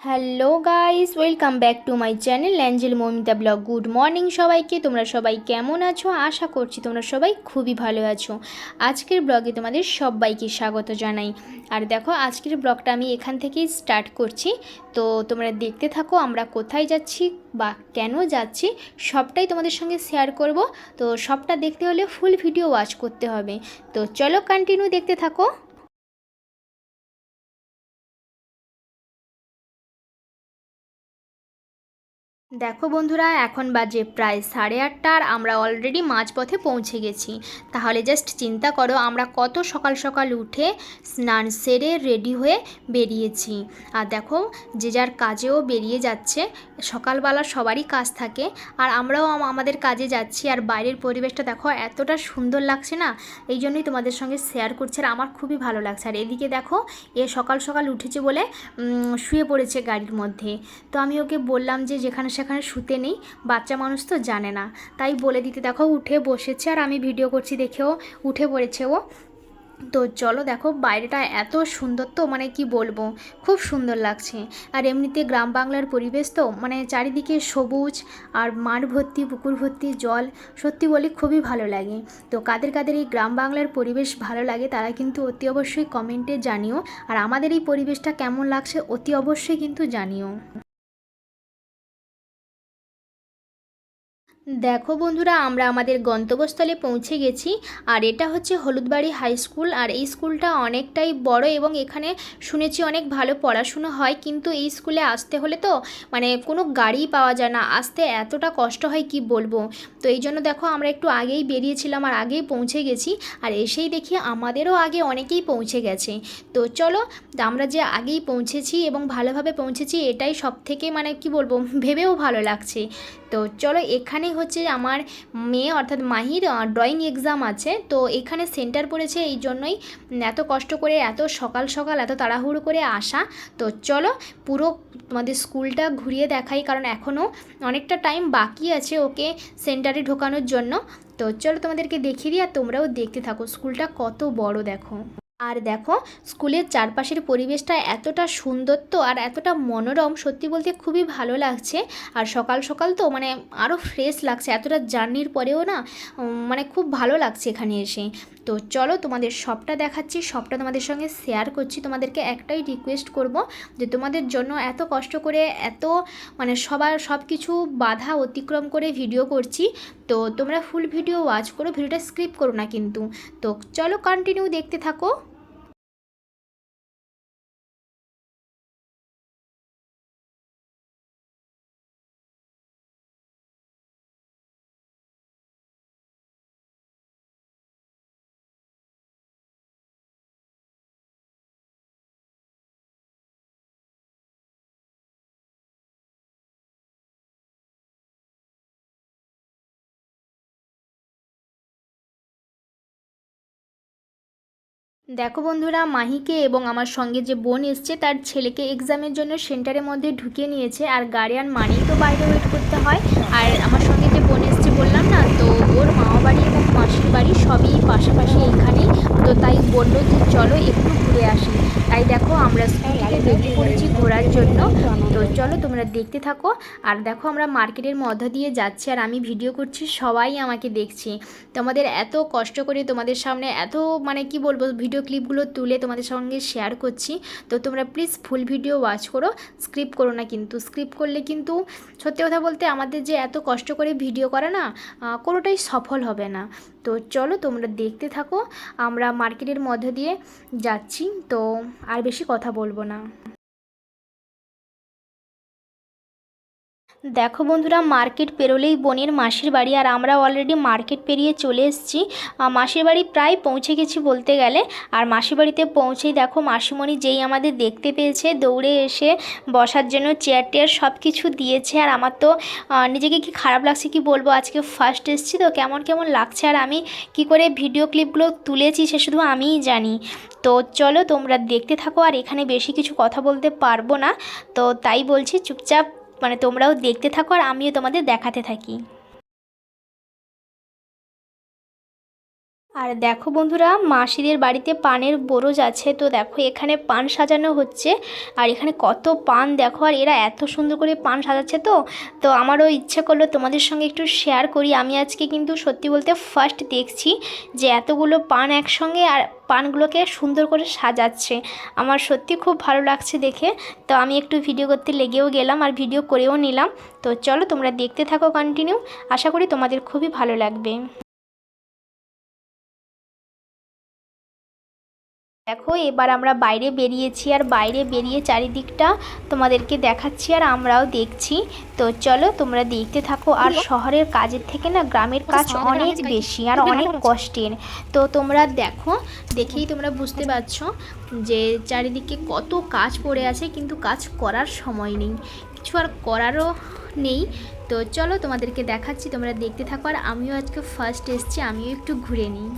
Hello guys, welcome back to my channel Angel Moumita blog. Good morning সবাইকে। তোমরা সবাই কেমন আছো? আশা করছি তোমরা সবাই খুবই ভালো আছো। আজকের ব্লগে তোমাদের সবাইকে স্বাগত জানাই। আর দেখো, আজকের ব্লগটা আমি এখান থেকেই স্টার্ট করছি। তো তোমরা দেখতে থাকো আমরা কোথায় যাচ্ছি বা কেন যাচ্ছি সবটাই তোমাদের সঙ্গে শেয়ার করব। তো সবটা দেখতে হলে ফুল ভিডিও ওয়াচ করতে হবে। তো চলো কন্টিনিউ দেখতে থাকো। দেখো বন্ধুরা, এখন বাজে প্রায় 8:30 আর আমরা অলরেডি মাঝপথে পৌঁছে গেছি। তাহলে জাস্ট চিন্তা করো আমরা কত সকাল সকাল উঠে স্নান সেরে রেডি হয়ে বেরিয়েছি। আর দেখো, যে যার কাজেও বেরিয়ে যাচ্ছে। সকালবেলা সবারই কাজ থাকে, আর আমরাও আমাদের কাজে যাচ্ছি। আর বাইরের পরিবেশটা দেখো এতটা সুন্দর লাগছে না, এই জন্যই তোমাদের সঙ্গে শেয়ার করছি। আর আমার খুবই ভালো লাগছে। আর এদিকে দেখো, এ সকাল সকাল উঠেছে বলে শুয়ে পড়েছে গাড়ির মধ্যে। তো আমি ওকে বললাম যে যেখানে সেখানে শুতে নেই, বাচ্চা মানুষ তো জানে না, তাই বলে দিতে দেখো উঠে বসেছে। আর আমি ভিডিও করছি দেখেও উঠে পড়েছে ও। তো চলো দেখো, বাইরেটা এত সুন্দর, তো মানে কি বলবো, খুব সুন্দর লাগছে। আর এমনিতে গ্রাম বাংলার পরিবেশ তো মানে চারিদিকে সবুজ আর মাঠ ভর্তি, পুকুর ভর্তি জল, সত্যি বলি খুবই ভালো লাগে। তো কাদের কাদের এই গ্রাম বাংলার পরিবেশ ভালো লাগে তারা কিন্তু অতি অবশ্যই কমেন্টে জানিও। আর আমাদের এই পরিবেশটা কেমন লাগছে অতি অবশ্যই কিন্তু জানিও। দেখো বন্ধুরা, আমরা আমাদের গন্তব্যস্থলে পৌঁছে গেছি। আর এটা হচ্ছে হলুদবাড়ি হাই স্কুল। আর এই স্কুলটা অনেকটাই বড় এবং এখানে শুনেছি অনেক ভালো পড়াশুনো হয়। কিন্তু এই স্কুলে আসতে হলে তো মানে কোনো গাড়ি পাওয়া যায় না, আসতে এতটা কষ্ট হয় কি বলবো। তো এই জন্য দেখো আমরা একটু আগেই বেরিয়েছিলাম আর আগেই পৌঁছে গেছি। আর এসেই দেখি আমাদেরও আগে অনেকেই পৌঁছে গেছে। তো চলো, আমরা যে আগেই পৌঁছেছি এবং ভালোভাবে পৌঁছেছি এটাই সব থেকে মানে কি বলবো, ভেবেও ভালো লাগছে। তো চলো, এখানেই হচ্ছে আমার মেয়ে অর্থাৎ মাহির ড্রয়িং এক্সাম আছে। তো এখানে সেন্টার পড়েছে, এই জন্যই এত কষ্ট করে এত সকাল সকাল এত তাড়াহুড়ো করে আসা। তো চলো পুরো তোমাদের স্কুলটা ঘুরিয়ে দেখাই, কারণ এখনও অনেকটা টাইম বাকি আছে ওকে সেন্টারে ঢোকানোর জন্য। তো চলো তোমাদেরকে দেখিয়ে দিই আর তোমরাও দেখতে থাকো স্কুলটা কত বড় দেখো। আর দেখো, স্কুলের চারপাশের পরিবেশটা এতটা সুন্দর তো আর এতটা মনোরম, সত্যি বলতে খুবই ভালো লাগছে। আর সকাল সকাল তো মানে আরও ফ্রেশ লাগছে, এতটা জার্নির পরেও না মানে খুব ভালো লাগছে এখানে এসে। তো চলো তোমাদের সবটা দেখাচ্ছি, সবটা তোমাদের সঙ্গে শেয়ার করছি। তোমাদেরকে একটাই রিকোয়েস্ট করব যে তোমাদের জন্য এত কষ্ট করে এত মানে সব কিছু বাধা অতিক্রম করে ভিডিও করছি। তো তোমরা ফুল ভিডিও ওয়াচ করো, ভিডিওটা স্কিপ করো না কিন্তু। তো চলো কন্টিনিউ দেখতে থাকো। দেখো বন্ধুরা, মাহিকে এবং আমার সঙ্গে যে বোন এসছে তার ছেলেকে এক্সামের জন্য সেন্টারের মধ্যে ঢুকিয়ে নিয়েছে। আর গার্ডিয়ান মানেই তো বাইরে ওয়েট করতে হয়। আর আমার সঙ্গে যে বোন এসছে বললাম না, তো ওর মামা বাড়ি এবং মাসির বাড়ি সবই পাশাপাশি এইখানেই। তো তাই বললো যে চলো একটু ঘুরে আসি। তাই দেখো আমরা স্কুল থেকে বেরিয়ে পড়েছি ঘোরার জন্য। তো চলো তোমরা দেখতে থাকো। আর দেখো আমরা মার্কেটের মধ্য দিয়ে যাচ্ছি আর আমি ভিডিও করছি, সবাই আমাকে দেখছে। তোমাদের এত কষ্ট করে তোমাদের সামনে এত মানে কি বলবো ভিডিও ক্লিপগুলো তুলে তোমাদের সঙ্গে শেয়ার করছি। তো তোমরা প্লিজ ফুল ভিডিও ওয়াচ করো, স্ক্রিপ করো না কিন্তু। স্ক্রিপ করলে কিন্তু সত্যি কথা বলতে আমাদের যে এত কষ্ট করে ভিডিও করা না, কোনোটাই সফল হবে না। তো চলো তোমরা দেখতে থাকো, আমরা মার্কেটের মধ্য দিয়ে যাচ্ছি। তো আর বেশি কথা বলবো না। দেখো বন্ধুরা, মার্কেট পেরোলেই বোনের মাসির বাড়ি। আর আমরা অলরেডি মার্কেট পেরিয়ে চলে এসেছি, মাসির বাড়ি প্রায় পৌঁছে গেছি বলতে গেলে। আর মাসির বাড়িতে পৌঁছেই দেখো মাসিমণি যেই আমাদের দেখতে পেয়েছে দৌড়ে এসে বসার জন্য চেয়ার টেয়ার সব কিছু দিয়েছে। আর আমার তো নিজেকে কি খারাপ লাগছে কি বলবো, আজকে ফার্স্ট এসেছি তো কেমন কেমন লাগছে। আর আমি কি করে ভিডিও ক্লিপগুলো তুলেছি সে শুধু আমিই জানি। তো চলো তোমরা দেখতে থাকো। আর এখানে বেশি কিছু কথা বলতে পারবো না, তো তাই বলছি চুপচাপ মানে তোমরাও দেখতে থাকো আর আমিও তোমাদের দেখাতে থাকি। আর দেখো বন্ধুরা, মাসিদের বাড়িতে পানের বোরজ আছে, তো দেখো এখানে পান সাজানো হচ্ছে। আর এখানে কত পান দেখো, আর এরা এত সুন্দর করে পান সাজাচ্ছে। তো আমারও ইচ্ছে করলো তোমাদের সঙ্গে একটু শেয়ার করি। আমি আজকে কিন্তু সত্যি বলতে ফার্স্ট দেখছি যে এতগুলো পান একসঙ্গে আর পানগুলোকে সুন্দর করে সাজাচ্ছে। আমার সত্যি খুব ভালো লাগছে দেখে। তো আমি একটু ভিডিও করতে লেগেও গেলাম আর ভিডিও করেও নিলাম। তো চলো তোমরা দেখতে থাকো কন্টিনিউ, আশা করি তোমাদের খুবই ভালো লাগবে। দেখো এবার আমরা বাইরে বেরিয়েছি, আর বাইরে বেরিয়ে চারিদিকটা তোমাদেরকে দেখাচ্ছি আর আমরাও দেখছি। তো চলো তোমরা দেখতে থাকো। আর শহরের কাজের থেকে না গ্রামের কাজ অনেক বেশি আর অনেক কষ্টের। তো তোমরা দেখো, দেখেই তোমরা বুঝতে পারছো যে চারিদিকে কত কাজ পড়ে আছে, কিন্তু কাজ করার সময় নেই, কিছু আর করারও নেই। তো চলো তোমাদেরকে দেখাচ্ছি, তোমরা দেখতে থাকো। আর আমিও আজকে ফার্স্ট এসেছি, আমিও একটু ঘুরে নিই।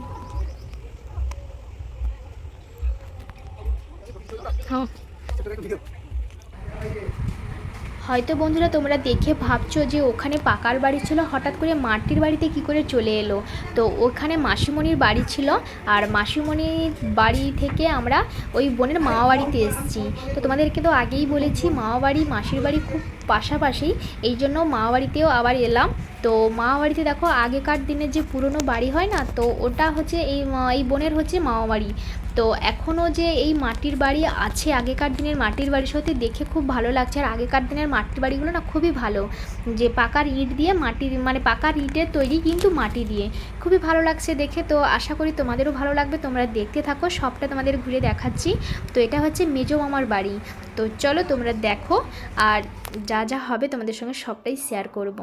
হয়তো বন্ধুরা তোমরা দেখে ভাবছো যে ওখানে পাকার বাড়ি ছিল, হঠাৎ করে মাটির বাড়িতে কি করে চলে এলো। তো ওখানে মাসিমণির বাড়ি ছিল, আর মাসিমণির বাড়ি থেকে আমরা ওই বোনের মামা বাড়িতে এসেছি। তো তোমাদেরকে তো আগেই বলেছি মামা বাড়ি মাসির বাড়ি খুব পাশাপাশি, এই জন্য মামা বাড়িতেও আবার এলাম। তো মামা বাড়িতে দেখো আগেকার দিনের যে পুরনো বাড়ি হয় না, তো ওটা হচ্ছে এই বোনের হচ্ছে মামা বাড়ি। তো এখনও যে এই মাটির বাড়ি আছে, আগেকার দিনের মাটির বাড়ি, সত্যি দেখে খুব ভালো লাগছে। আর আগেকার দিনের মাটির বাড়িগুলো না খুবই ভালো, যে পাকার ইট দিয়ে মাটির মানে পাকার ইটের তৈরি, কিন্তু মাটি দিয়ে, খুবই ভালো লাগছে দেখে। তো আশা করি তোমাদেরও ভালো লাগবে, তোমরা দেখতে থাকো, সবটা তোমাদের ঘুরে দেখাচ্ছি। তো এটা হচ্ছে মেজো মামার বাড়ি। তো চলো তোমরা দেখো, আর যা যা হবে তোমাদের সঙ্গে সবটাই শেয়ার করব।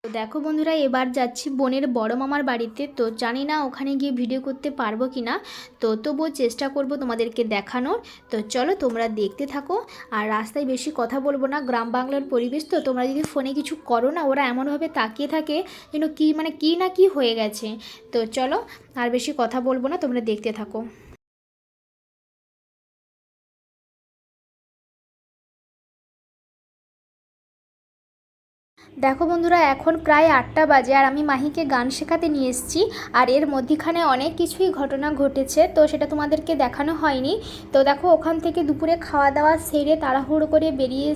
তো দেখো বন্ধুরা, এবার যাচ্ছি বোনের বড় মামার বাড়িতে। তো জানি না ওখানে গিয়ে ভিডিও করতে পারবো কি না, তো তবুও চেষ্টা করব তোমাদেরকে দেখানোর। তো চলো তোমরা দেখতে থাকো। আর রাস্তায় বেশি কথা বলবো না, গ্রাম বাংলার পরিবেশ, তো তোমরা যদি ফোনে কিছু করো না, ওরা এমনভাবে তাকিয়ে থাকে যেন কি মানে কি না কি হয়ে গেছে। তো চলো আর বেশি কথা বলবো না, তোমরা দেখতে থাকো। দেখো বন্ধুরা, এখন প্রায় 8টা বাজে, আর আমি মাহিকে গান শেখাতে নিয়ে এসেছি। আর এর মধ্যিখানে অনেক কিছুই ঘটনা ঘটেছে, তো সেটা তোমাদেরকে দেখানো হয়নি। তো দেখো ওখান থেকে দুপুরে খাওয়া দাওয়া সেরে তাড়াহুড়ো করে বেরিয়ে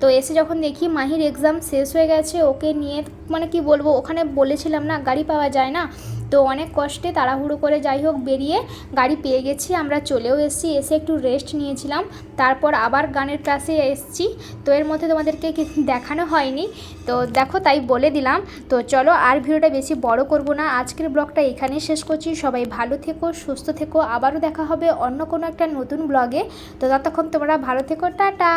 তো এসে যখন দেখি মাহির এক্সাম শেষ হয়ে গেছে, ওকে নিয়ে মানে কি বলবো, ওখানে বলেছিলাম না গাড়ি পাওয়া যায় না, তো অনেক কষ্টে তাড়াহুড়ো করে যাই হোক বেরিয়ে গাড়ি পেয়ে গেছি, আমরা চলেও এসেছি। এসে একটু রেস্ট নিয়েছিলাম, তারপর আবার গানের ক্লাসে এসেছি। তো এর মধ্যে তোমাদেরকে দেখানো হয়নি, তো দেখো তাই বলে দিলাম। তো চলো আর ভিডিওটা বেশি বড় করব না, আজকের ব্লগটা এখানেই শেষ করছি। সবাই ভালো থেকো, সুস্থ থেকো, আবারও দেখা হবে অন্য কোনো একটা নতুন ব্লগে। তো ততক্ষণ তোমরা ভালো থেকো, টাটা।